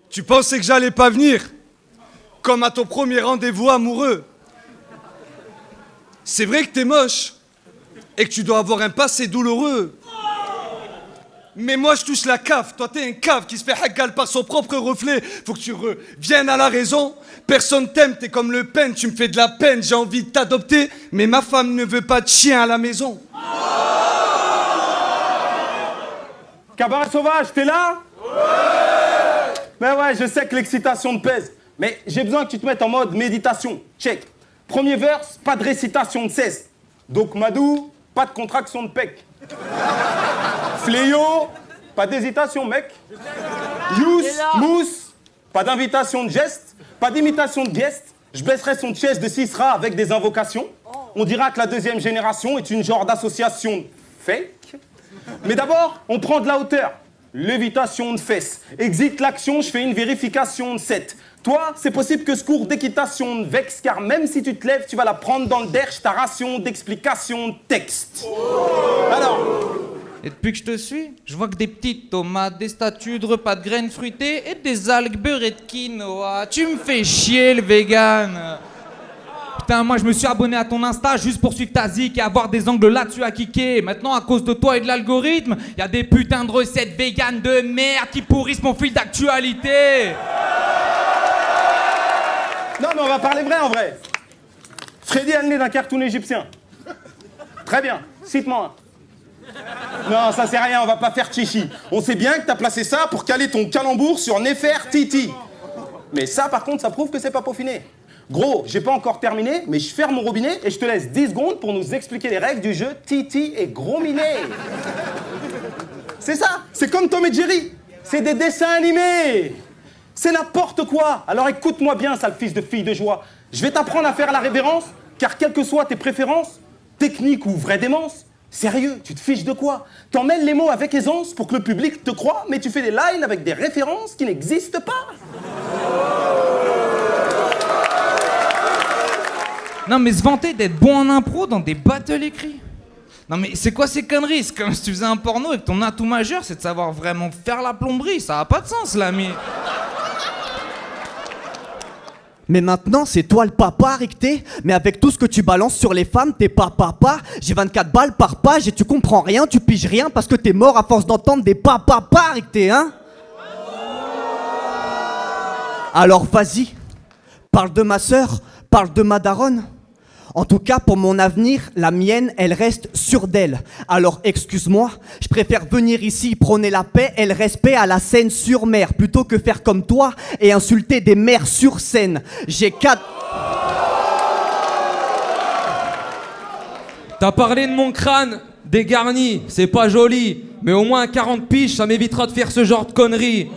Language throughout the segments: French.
Tu pensais que j'allais pas venir? Comme à ton premier rendez-vous amoureux. C'est vrai que t'es moche et que tu dois avoir un passé douloureux. Mais moi je touche la cave, toi t'es un cave qui se fait haggal par son propre reflet. Faut que tu reviennes à la raison. Personne t'aime, t'es comme Le Pen, tu me fais de la peine, j'ai envie de t'adopter, mais ma femme ne veut pas de chien à la maison. Cabaret sauvage, t'es là? Ouais! Ben ouais, je sais que l'excitation te pèse, mais j'ai besoin que tu te mettes en mode méditation. Check. Premier verse, pas de récitation de cesse. Donc Madou, pas de contraction de pec. Fléau, pas d'hésitation, mec. Yous, mousse, pas d'invitation de geste, pas d'imitation de guest. Je baisserai son chest de Cicera avec des invocations. On dira que la deuxième génération est une genre d'association fake. Mais d'abord, on prend de la hauteur. Lévitation de fesses. Exit l'action, je fais une vérification de 7. Toi, c'est possible que ce cours d'équitation de vexe, car même si tu te lèves, tu vas la prendre dans le derche, ta ration d'explication de texte. Alors... Et depuis que je te suis, je vois que des petites tomates, des statues de repas de graines fruitées et des algues beurrées de quinoa. Tu me fais chier, le vegan. Putain, moi je me suis abonné à ton Insta juste pour suivre ta zik et avoir des angles là-dessus à kicker. Maintenant, à cause de toi et de l'algorithme, y a des putains de recettes véganes de merde qui pourrissent mon fil d'actualité. Non, mais on va parler vrai en vrai. Freddy a le nez d'un cartoon égyptien. Très bien, cite-moi un. Non, ça c'est rien, on va pas faire chichi. On sait bien que t'as placé ça pour caler ton calembour sur Nefertiti. Mais ça, par contre, ça prouve que c'est pas peaufiné. Gros, j'ai pas encore terminé, mais je ferme mon robinet et je te laisse 10 secondes pour nous expliquer les règles du jeu Titi et Gros Minet. C'est ça, c'est comme Tom et Jerry. C'est des dessins animés. C'est n'importe quoi. Alors écoute-moi bien, sale fils de fille de joie. Je vais t'apprendre à faire la révérence, car quelles que soient tes préférences, technique ou vraie démence, sérieux, tu te fiches de quoi? T'emmêles les mots avec aisance pour que le public te croie, mais tu fais des lines avec des références qui n'existent pas. Non mais se vanter d'être bon en impro dans des battles écrits. Non mais c'est quoi ces conneries? C'est comme si tu faisais un porno et que ton atout majeur c'est de savoir vraiment faire la plomberie. Ça a pas de sens, l'ami. Mais maintenant, c'est toi le papa, Ricté. Mais avec tout ce que tu balances sur les femmes, t'es pas papa. J'ai 24 balles par page et tu comprends rien, tu piges rien parce que t'es mort à force d'entendre des papa, Ricté, hein? Alors vas-y, parle de ma sœur, parle de ma daronne. En tout cas, pour mon avenir, la mienne, elle reste sûre d'elle. Alors, excuse-moi, je préfère venir ici prôner la paix et le respect à la Seine-sur-Mer, plutôt que faire comme toi et insulter des mères sur scène. J'ai 4... T'as parlé de mon crâne, dégarni, c'est pas joli, mais au moins à 40 piges, ça m'évitera de faire ce genre de conneries.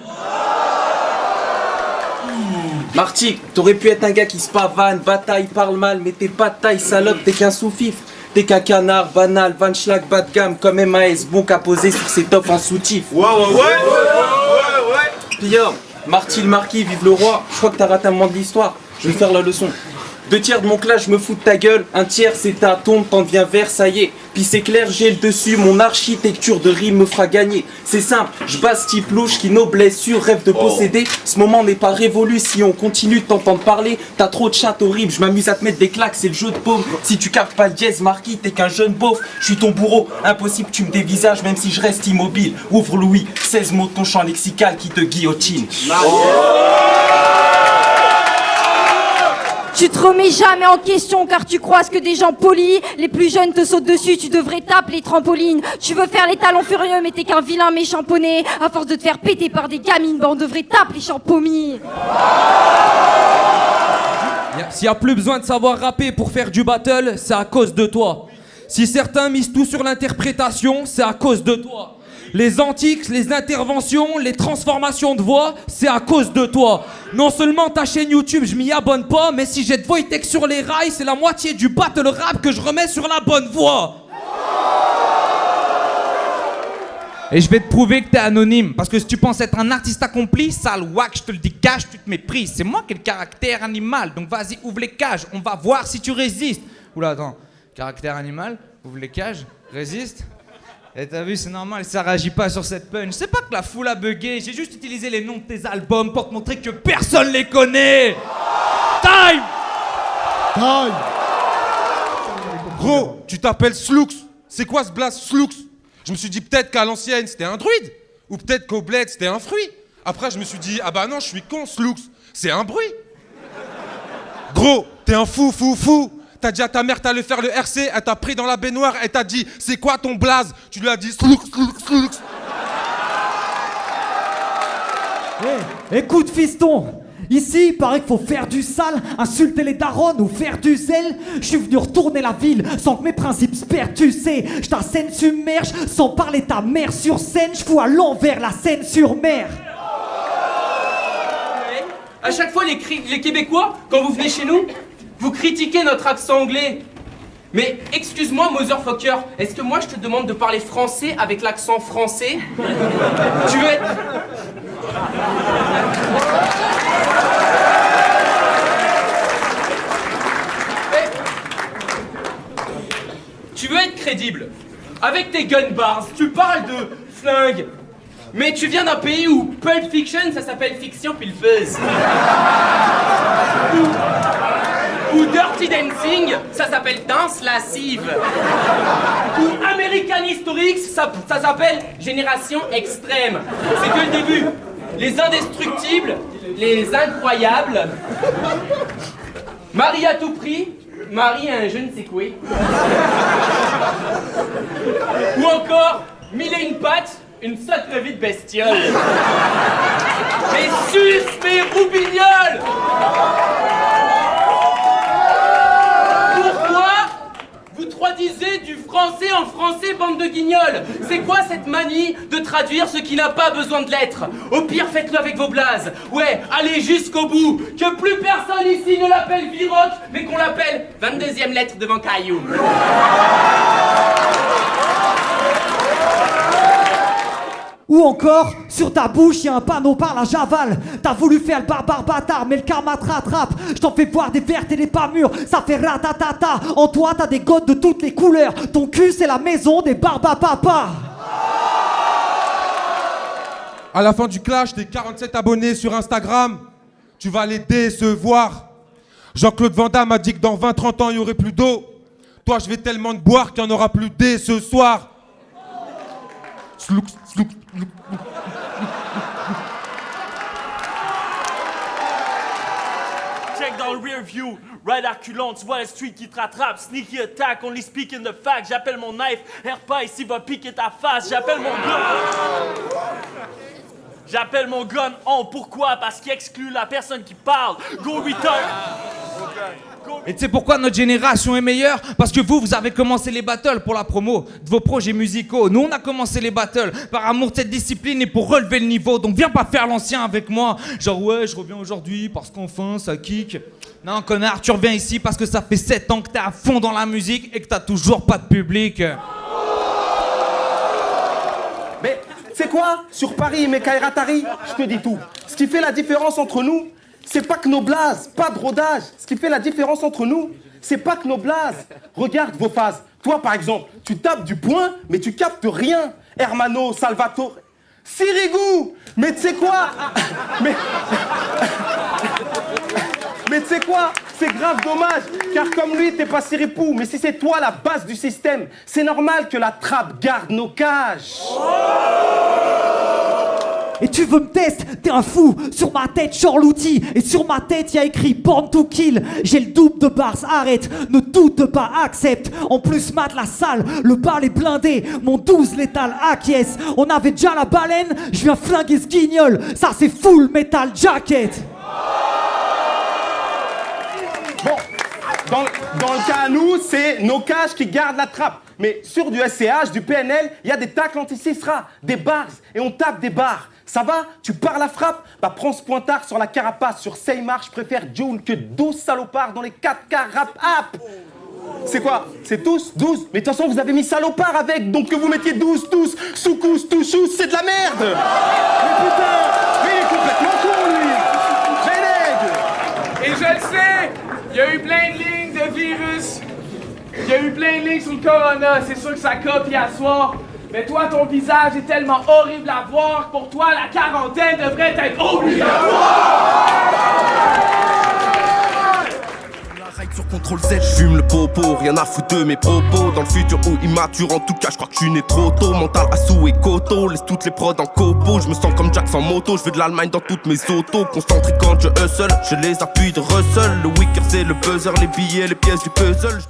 Marty, t'aurais pu être un gars qui se pavane, bataille, parle mal, mais t'es pas de taille, salope, t'es qu'un sous-fif. T'es qu'un canard, banal, van schlag, bas de gamme, comme MAS, bon qu'à poser sur ses tops en soutif. Ouais. Pire, Marty le marquis, vive le roi, je crois que t'as raté un moment de l'histoire, je vais faire la leçon. 2 tiers de mon clash, je me fous de ta gueule, 1 tiers c'est ta tombe, t'en deviens vert, ça y est. Puis c'est clair, j'ai le dessus, mon architecture de rime me fera gagner. C'est simple, je base type louche qui nos blessures rêve de posséder. Ce moment n'est pas révolu, si on continue de t'entendre parler, t'as trop de chattes horribles, je m'amuse à te mettre des claques, c'est le jeu de paume. Si tu captes pas le dièse, Marquis, t'es qu'un jeune beauf, je suis ton bourreau, impossible que tu me dévisages même si je reste immobile. Ouvre Louis, 16 mots de ton champ lexical qui te guillotine. Tu te remets jamais en question car tu croises que des gens polis. Les plus jeunes te sautent dessus, tu devrais taper les trampolines. Tu veux faire les talons furieux mais t'es qu'un vilain méchant poney. À force de te faire péter par des gamines, bah on devrait taper les champomis. S'il y a plus besoin de savoir rapper pour faire du battle, c'est à cause de toi. Si certains misent tout sur l'interprétation, c'est à cause de toi. Les antiques, les interventions, les transformations de voix, c'est à cause de toi. Non seulement ta chaîne YouTube, je m'y abonne pas, mais si j'ai de Voitech sur les rails, c'est la moitié du battle rap que je remets sur la bonne voie. Et je vais te prouver que t'es anonyme, parce que si tu penses être un artiste accompli, sale wack, je te le dis cash, tu te méprises. C'est moi qui ai le caractère animal, donc vas-y, ouvre les cages, on va voir si tu résistes. Oula, attends, caractère animal, ouvre les cages, résiste. Et t'as vu, c'est normal, ça réagit pas sur cette punch. C'est pas que la foule a bugué, j'ai juste utilisé les noms de tes albums pour te montrer que personne les connaît. Time! Gros, tu t'appelles Slux. C'est quoi ce blast Slux? Je me suis dit peut-être qu'à l'ancienne c'était un druide. Ou peut-être qu'au bled c'était un fruit. Après je me suis dit, ah bah non, je suis con, Slux. C'est un bruit. Gros, t'es un fou. T'as dit à ta mère t'allais faire le RC, elle t'a pris dans la baignoire, elle t'a dit, c'est quoi ton blaze? Tu lui as dit Slux. Écoute, fiston, ici, il paraît qu'il faut faire du sale, insulter les darons ou faire du zèle. Je suis venu retourner la ville sans que mes principes se perdent, tu sais. Je t'assène submerge sans parler ta mère sur scène. Je fous à l'envers la scène sur mer. Ouais. À chaque fois, les Québécois, quand vous venez chez nous, vous critiquez notre accent anglais. Mais excuse-moi, motherfucker, est-ce que moi je te demande de parler français avec l'accent français? Tu veux être... Tu veux être crédible. Avec tes gun bars, tu parles de flingue. Mais tu viens d'un pays où Pulp Fiction, ça s'appelle fiction pulpeuse. Ou Dirty Dancing, ça s'appelle danse lascive. Ou American Historics, ça s'appelle Génération Extrême. C'est que le début. Les indestructibles, les incroyables. Marie à tout prix, Marie un je ne sais quoi. Ou encore, mille et une pattes, une sacrée vie de bestiole. Mais sus, mes roubignoles! Pourquoi vous traduisez du français en français, bande de guignols? C'est quoi cette manie de traduire ce qui n'a pas besoin de l'être? Au pire, faites-le avec vos blazes. Ouais, allez jusqu'au bout. Que plus personne ici ne l'appelle Viroc, mais qu'on l'appelle 22e lettre devant Caillou. Ou encore, sur ta bouche, y a un panneau par la Javal. T'as voulu faire le barbare bâtard, mais le karma te rattrape. Je t'en fais voir des vertes et des pas mûres, ça fait ratatata. En toi, t'as des godes de toutes les couleurs. Ton cul, c'est la maison des barbapapas. À la fin du clash, t'es 47 abonnés sur Instagram. Tu vas les décevoir. Jean-Claude Van Damme a dit que dans 20-30 ans, il n'y aurait plus d'eau. Toi, je vais tellement te boire qu'il n'y en aura plus dès ce soir. Slouk, slouk, slouk. Check dans le rear view, right à culon, tu vois la street qui te rattrape. Sneaky attack, only speaking the fact. J'appelle mon knife, Herpa ici va piquer ta face. J'appelle mon gun. J'appelle mon gun on. Pourquoi? Parce qu'il exclut la personne qui parle. Go return. Et tu sais pourquoi notre génération est meilleure? Parce que vous avez commencé les battles pour la promo de vos projets musicaux. Nous, on a commencé les battles par amour de cette discipline et pour relever le niveau. Donc viens pas faire l'ancien avec moi. Genre ouais, je reviens aujourd'hui parce qu'enfin ça kick. Non connard, tu reviens ici parce que ça fait 7 ans que t'es à fond dans la musique et que t'as toujours pas de public. Mais c'est quoi? Sur Paris, mes Kairatari, je te dis tout. Ce qui fait la différence entre nous, c'est pas que nos blazes, pas de rodage. Ce qui fait la différence entre nous, c'est pas que nos blazes. Regarde vos phases. Toi, par exemple, tu tapes du poing, mais tu captes rien. Hermano, Salvatore, Sirigu. Mais tu sais quoi? Mais tu sais quoi? C'est grave dommage, car comme lui, t'es pas Siripou. Mais si c'est toi la base du système, c'est normal que la trappe garde nos cages. Et tu veux me tester? T'es un fou. Sur ma tête, genre l'outil. Et sur ma tête, y a écrit Born to Kill. J'ai le double de bars, arrête. Ne doute pas, accepte. En plus, mate la salle. Le bal est blindé. Mon 12 létal acquiesce. On avait déjà la baleine. Je viens flinguer ce guignol. Ça, c'est full metal jacket. Bon, dans le cas à nous, c'est nos cages qui gardent la trappe. Mais sur du SCH, du PNL, il y a des tacles anti-Cicera, des bars, et on tape des barres. Ça va? Tu pars la frappe? Bah prends ce pointard sur la carapace. Sur Seymar, je préfère June que 12 salopards dans les 4K rap app. C'est quoi? C'est tous 12? Mais de toute façon, vous avez mis salopard avec, donc que vous mettiez 12 tous, soukous, touchous, c'est de la merde! Mais putain! Mais il est complètement con, lui! Vénègue! Et je le sais! Il y a eu plein de lignes de virus. Il y a eu plein de lignes sur le corona. C'est sûr que ça copie à soir. Mais toi, ton visage est tellement horrible à voir que pour toi, la quarantaine devrait être obligatoire. Sur contrôle Z, j'fume le popo, rien à foutre de mes propos. Dans le futur ou immature, en tout cas, j'crois que j'suis né trop tôt. Mental Assou et Koto, laisse toutes les prods en copo. J'me sens comme Jack sans moto, j'veux de l'Allemagne dans toutes mes autos. Concentré quand je hustle, je les appuie de Russell. Le wicker c'est le buzzer, les billets, les pièces du puzzle.